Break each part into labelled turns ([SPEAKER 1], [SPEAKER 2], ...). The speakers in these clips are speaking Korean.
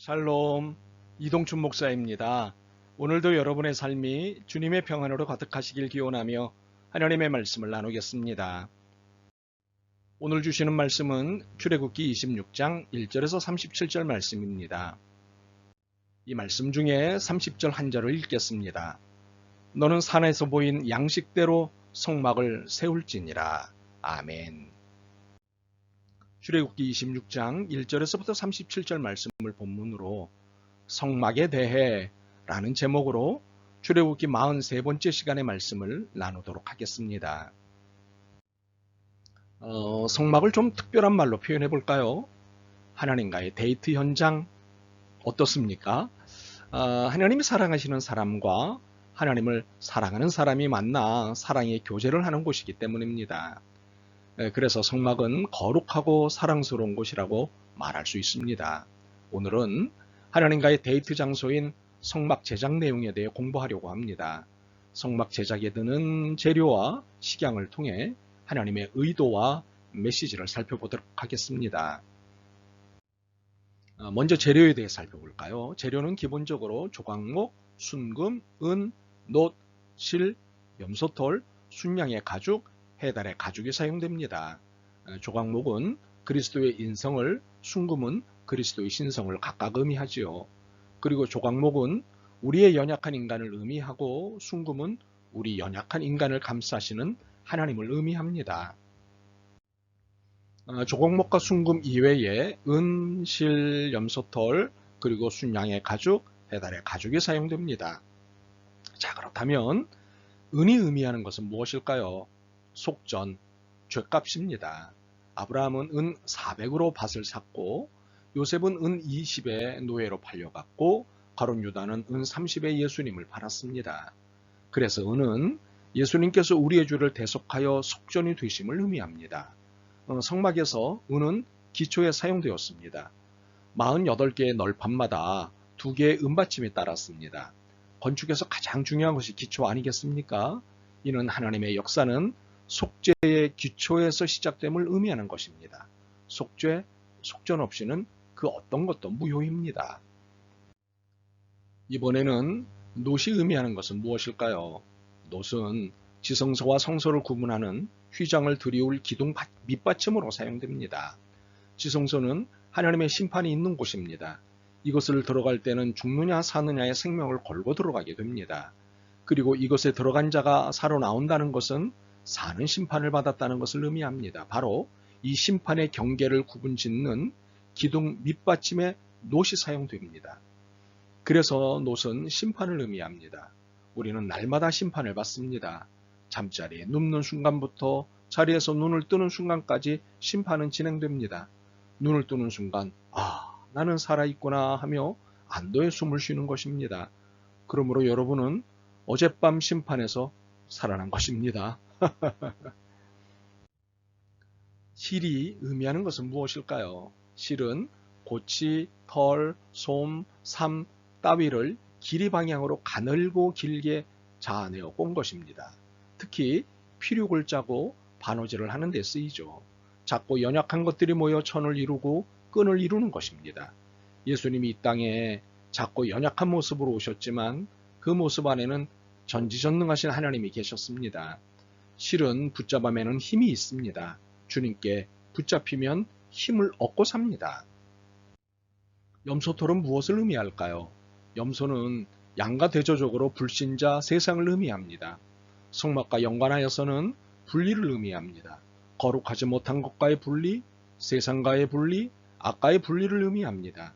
[SPEAKER 1] 샬롬, 이동춘 목사입니다. 오늘도 여러분의 삶이 주님의 평안으로 가득하시길 기원하며 하나님의 말씀을 나누겠습니다. 오늘 주시는 말씀은 출애굽기 26장 1절에서 37절 말씀입니다. 이 말씀 중에 30절 한 절을 읽겠습니다. 너는 산에서 보인 양식대로 성막을 세울지니라. 아멘. 출애굽기 26장 1절에서부터 37절 말씀을 본문으로 성막에 대해 라는 제목으로 출애굽기 43번째 시간의 말씀을 나누도록 하겠습니다. 성막을 좀 특별한 말로 표현해 볼까요? 하나님과의 데이트 현장 어떻습니까? 하나님이 사랑하시는 사람과 하나님을 사랑하는 사람이 만나 사랑의 교제를 하는 곳이기 때문입니다. 그래서 성막은 거룩하고 사랑스러운 곳이라고 말할 수 있습니다. 오늘은 하나님과의 데이트 장소인 성막 제작 내용에 대해 공부하려고 합니다. 성막 제작에 드는 재료와 식양을 통해 하나님의 의도와 메시지를 살펴보도록 하겠습니다. 먼저 재료에 대해 살펴볼까요? 재료는 기본적으로 조각목, 순금, 은, 놋, 실, 염소털, 순양의 가죽, 해달의 가죽이 사용됩니다. 조각목은 그리스도의 인성을, 순금은 그리스도의 신성을 각각 의미하지요. 그리고 조각목은 우리의 연약한 인간을 의미하고 순금은 우리 연약한 인간을 감싸시는 하나님을 의미합니다. 조각목과 순금 이외에 은, 실, 염소털, 그리고 순양의 가죽, 해달의 가죽이 사용됩니다. 자, 그렇다면 은이 의미하는 것은 무엇일까요? 속전, 죗값입니다. 아브라함은 은 400으로 밭을 샀고 요셉은 은 20에 노예로 팔려갔고 가룟 유다는 은 30에 예수님을 팔았습니다. 그래서 은은 예수님께서 우리의 죄를 대속하여 속전이 되심을 의미합니다. 성막에서 은은 기초에 사용되었습니다. 48개의 널판마다 2개의 은받침이 따랐습니다. 건축에서 가장 중요한 것이 기초 아니겠습니까? 이는 하나님의 역사는 속죄의 기초에서 시작됨을 의미하는 것입니다. 속죄, 속전 없이는 그 어떤 것도 무효입니다. 이번에는 놋이 의미하는 것은 무엇일까요? 놋은 지성소와 성소를 구분하는 휘장을 들이울 기둥 밑받침으로 사용됩니다. 지성소는 하나님의 심판이 있는 곳입니다. 이것을 들어갈 때는 죽느냐 사느냐의 생명을 걸고 들어가게 됩니다. 그리고 이것에 들어간 자가 살아나온다는 것은 사는 심판을 받았다는 것을 의미합니다. 바로 이 심판의 경계를 구분짓는 기둥 밑받침에 놋이 사용됩니다. 그래서 놋은 심판을 의미합니다. 우리는 날마다 심판을 받습니다. 잠자리에 눕는 순간부터 자리에서 눈을 뜨는 순간까지 심판은 진행됩니다. 눈을 뜨는 순간 나는 살아있구나 하며 안도의 숨을 쉬는 것입니다. 그러므로 여러분은 어젯밤 심판에서 살아난 것입니다. 실이 의미하는 것은 무엇일까요? 실은 고치, 털, 솜, 삼, 따위를 길이 방향으로 가늘고 길게 자아내어 꼰 것입니다. 특히 피륙을 짜고 반호질을 하는 데 쓰이죠. 작고 연약한 것들이 모여 천을 이루고 끈을 이루는 것입니다. 예수님이 이 땅에 작고 연약한 모습으로 오셨지만 그 모습 안에는 전지전능하신 하나님이 계셨습니다. 실은 붙잡아매는 힘이 있습니다. 주님께 붙잡히면 힘을 얻고 삽니다. 염소털은 무엇을 의미할까요? 염소는 양가 대조적으로 불신자 세상을 의미합니다. 성막과 연관하여서는 분리를 의미합니다. 거룩하지 못한 것과의 분리, 세상과의 분리, 악과의 분리를 의미합니다.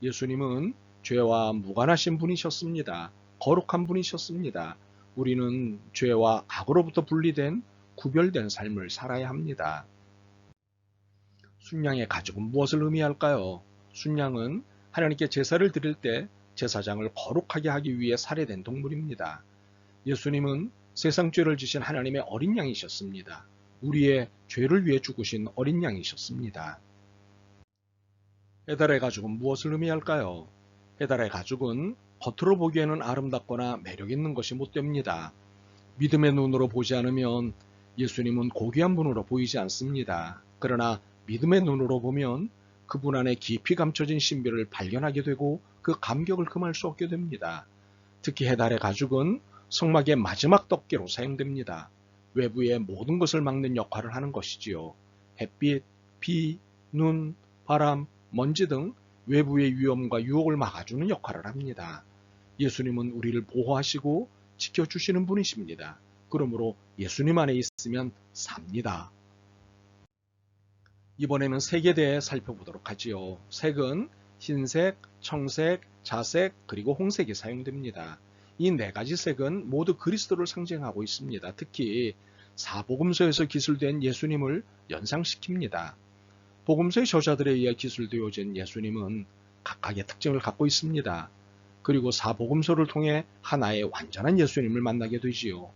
[SPEAKER 1] 예수님은 죄와 무관하신 분이셨습니다. 거룩한 분이셨습니다. 우리는 죄와 악으로부터 분리된 구별된 삶을 살아야 합니다. 순양의 가죽은 무엇을 의미할까요? 순양은 하나님께 제사를 드릴 때 제사장을 거룩하게 하기 위해 살해된 동물입니다. 예수님은 세상 죄를 지신 하나님의 어린 양이셨습니다. 우리의 죄를 위해 죽으신 어린 양이셨습니다. 해달의 가죽은 무엇을 의미할까요? 해달의 가죽은 겉으로 보기에는 아름답거나 매력 있는 것이 못됩니다. 믿음의 눈으로 보지 않으면 예수님은 고귀한 분으로 보이지 않습니다. 그러나 믿음의 눈으로 보면 그분 안에 깊이 감춰진 신비를 발견하게 되고 그 감격을 금할 수 없게 됩니다. 특히 해달의 가죽은 성막의 마지막 덮개로 사용됩니다. 외부의 모든 것을 막는 역할을 하는 것이지요. 햇빛, 비, 눈, 바람, 먼지 등 외부의 위험과 유혹을 막아주는 역할을 합니다. 예수님은 우리를 보호하시고 지켜주시는 분이십니다. 그러므로 예수님 안에 있으면 삽니다. 이번에는 색에 대해 살펴보도록 하지요. 색은 흰색, 청색, 자색, 그리고 홍색이 사용됩니다. 이 네 가지 색은 모두 그리스도를 상징하고 있습니다. 특히 사복음서에서 기술된 예수님을 연상시킵니다. 복음서의 저자들에 의해 기술되어진 예수님은 각각의 특징을 갖고 있습니다. 그리고 사복음서를 통해 하나의 완전한 예수님을 만나게 되지요.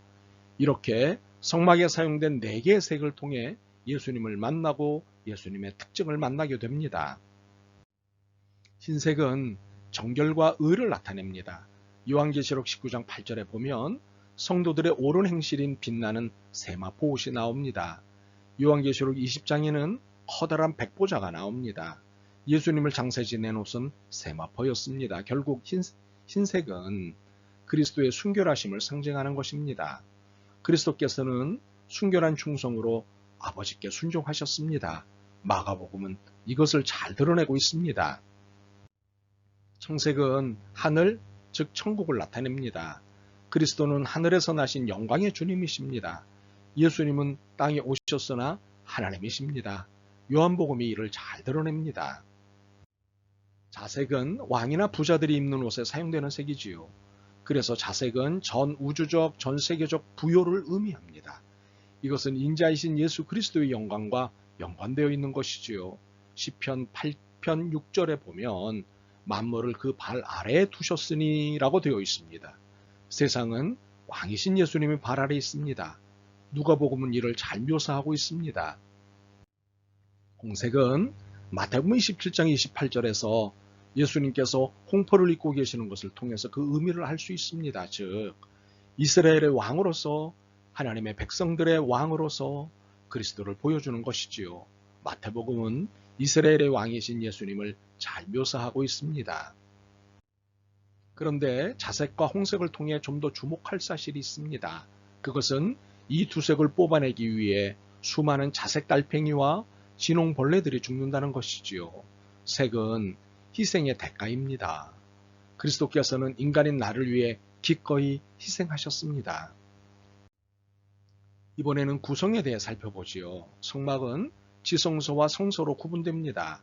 [SPEAKER 1] 이렇게 성막에 사용된 네 개의 색을 통해 예수님을 만나고 예수님의 특징을 만나게 됩니다. 흰색은 정결과 의를 나타냅니다. 요한계시록 19장 8절에 보면 성도들의 옳은 행실인 빛나는 세마포 옷이 나옵니다. 요한계시록 20장에는 커다란 백보자가 나옵니다. 예수님을 장사 지낸 옷은 세마포였습니다. 결국 흰색은 그리스도의 순결하심을 상징하는 것입니다. 그리스도께서는 순결한 충성으로 아버지께 순종하셨습니다. 마가복음은 이것을 잘 드러내고 있습니다. 청색은 하늘, 즉 천국을 나타냅니다. 그리스도는 하늘에서 나신 영광의 주님이십니다. 예수님은 땅에 오셨으나 하나님이십니다. 요한복음이 이를 잘 드러냅니다. 자색은 왕이나 부자들이 입는 옷에 사용되는 색이지요. 그래서 자색은 전 우주적, 전 세계적 부요를 의미합니다. 이것은 인자이신 예수 그리스도의 영광과 연관되어 있는 것이지요. 시편 8편 6절에 보면 만물을 그 발 아래에 두셨으니 라고 되어 있습니다. 세상은 왕이신 예수님의 발 아래에 있습니다. 누가복음은 이를 잘 묘사하고 있습니다. 홍색은 마태복음 27장 28절에서 예수님께서 홍포를 입고 계시는 것을 통해서 그 의미를 알 수 있습니다. 즉 이스라엘의 왕으로서 하나님의 백성들의 왕으로서 그리스도를 보여주는 것이지요. 마태복음은 이스라엘의 왕이신 예수님을 잘 묘사하고 있습니다. 그런데 자색과 홍색을 통해 좀 더 주목할 사실이 있습니다. 그것은 이 두 색을 뽑아내기 위해 수많은 자색 달팽이와 진홍벌레들이 죽는다는 것이지요. 색은 희생의 대가입니다. 그리스도께서는 인간인 나를 위해 기꺼이 희생하셨습니다. 이번에는 구성에 대해 살펴보지요. 성막은 지성소와 성소로 구분됩니다.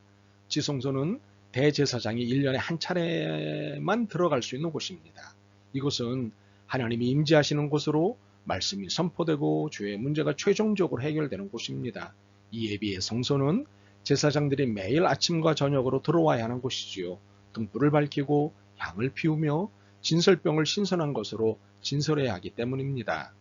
[SPEAKER 1] 지성소는 대제사장이 1년에 한 차례만 들어갈 수 있는 곳입니다. 이곳은 하나님이 임재하시는 곳으로 말씀이 선포되고 죄의 문제가 최종적으로 해결되는 곳입니다. 이에 비해 성소는 제사장들이 매일 아침과 저녁으로 들어와야 하는 곳이지요. 등불을 밝히고 향을 피우며 진설병을 신선한 것으로 진설해야 하기 때문입니다.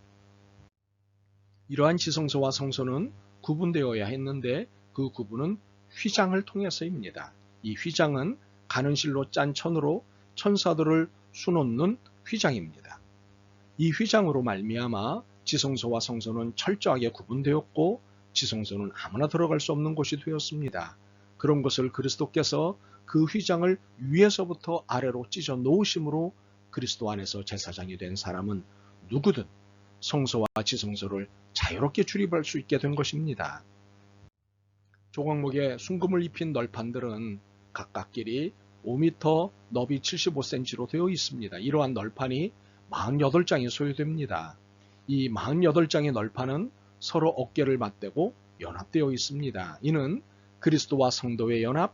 [SPEAKER 1] 이러한 지성소와 성소는 구분되어야 했는데 그 구분은 휘장을 통해서입니다. 이 휘장은 가는 실로 짠 천으로 천사들을 수놓는 휘장입니다. 이 휘장으로 말미암아 지성소와 성소는 철저하게 구분되었고 지성소는 아무나 들어갈 수 없는 곳이 되었습니다. 그런 것을 그리스도께서 그 휘장을 위에서부터 아래로 찢어 놓으심으로 그리스도 안에서 제사장이 된 사람은 누구든 성소와 지성소를 자유롭게 출입할 수 있게 된 것입니다. 조각목에 순금을 입힌 널판들은 각각 길이 5m, 너비 75cm로 되어 있습니다. 이러한 널판이 48장이 소요됩니다. 이 48장의 널판은 서로 어깨를 맞대고 연합되어 있습니다. 이는 그리스도와 성도의 연합,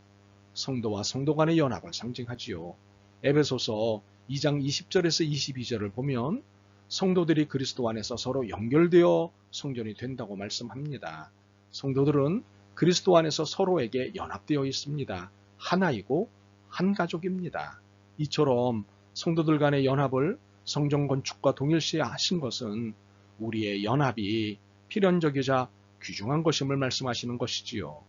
[SPEAKER 1] 성도와 성도 간의 연합을 상징하지요. 에베소서 2장 20절에서 22절을 보면 성도들이 그리스도 안에서 서로 연결되어 성전이 된다고 말씀합니다. 성도들은 그리스도 안에서 서로에게 연합되어 있습니다. 하나이고 한 가족입니다. 이처럼 성도들 간의 연합을 성전 건축과 동일시에 하신 것은 우리의 연합이 필연적이자 귀중한 것임을 말씀하시는 것이지요.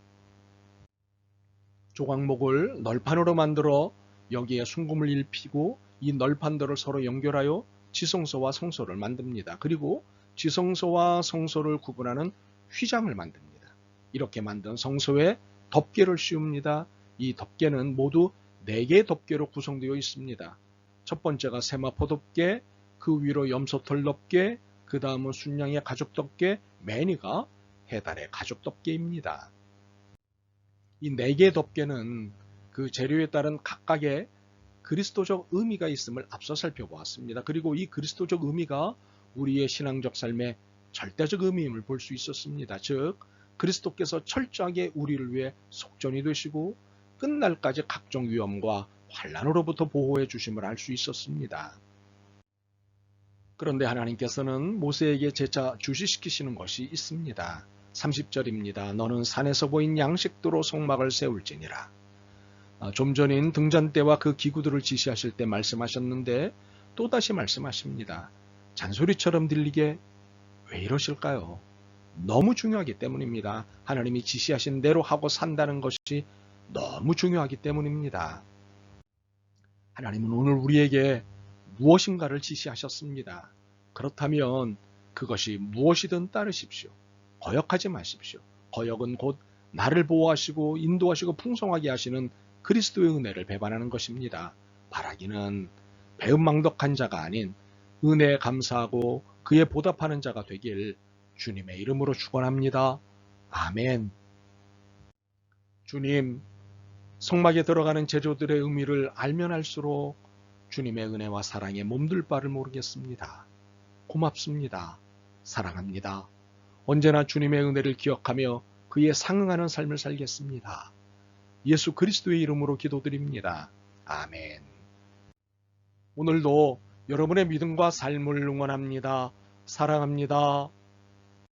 [SPEAKER 1] 조각목을 널판으로 만들어 여기에 순금을 입히고 이 널판들을 서로 연결하여 지성소와 성소를 만듭니다. 그리고 지성소와 성소를 구분하는 휘장을 만듭니다. 이렇게 만든 성소에 덮개를 씌웁니다. 이 덮개는 모두 4개의 덮개로 구성되어 있습니다. 첫 번째가 세마포 덮개, 그 위로 염소털 덮개, 그 다음은 순양의 가죽 덮개, 맨 위가 해달의 가죽 덮개입니다. 이 4개의 덮개는 그 재료에 따른 각각의 그리스도적 의미가 있음을 앞서 살펴보았습니다. 그리고 이 그리스도적 의미가 우리의 신앙적 삶의 절대적 의미임을 볼 수 있었습니다. 즉 그리스도께서 철저하게 우리를 위해 속전이 되시고 끝날까지 각종 위험과 환난으로부터 보호해 주심을 알 수 있었습니다. 그런데 하나님께서는 모세에게 재차 주시시키시는 것이 있습니다. 30절입니다. 너는 산에서 보인 양식도로 성막을 세울지니라. 좀 전인 등잔 때와 그 기구들을 지시하실 때 말씀하셨는데 또다시 말씀하십니다. 잔소리처럼 들리게 왜 이러실까요? 너무 중요하기 때문입니다. 하나님이 지시하신 대로 하고 산다는 것이 너무 중요하기 때문입니다. 하나님은 오늘 우리에게 무엇인가를 지시하셨습니다. 그렇다면 그것이 무엇이든 따르십시오. 거역하지 마십시오. 거역은 곧 나를 보호하시고 인도하시고 풍성하게 하시는 그리스도의 은혜를 배반하는 것입니다. 바라기는 배은망덕한 자가 아닌 은혜에 감사하고 그에 보답하는 자가 되길 주님의 이름으로 축원합니다. 아멘. 주님, 성막에 들어가는 제조들의 의미를 알면 알수록 주님의 은혜와 사랑에 몸둘 바를 모르겠습니다. 고맙습니다. 사랑합니다. 언제나 주님의 은혜를 기억하며 그에 상응하는 삶을 살겠습니다. 예수 그리스도의 이름으로 기도드립니다. 아멘. 오늘도 여러분의 믿음과 삶을 응원합니다. 사랑합니다.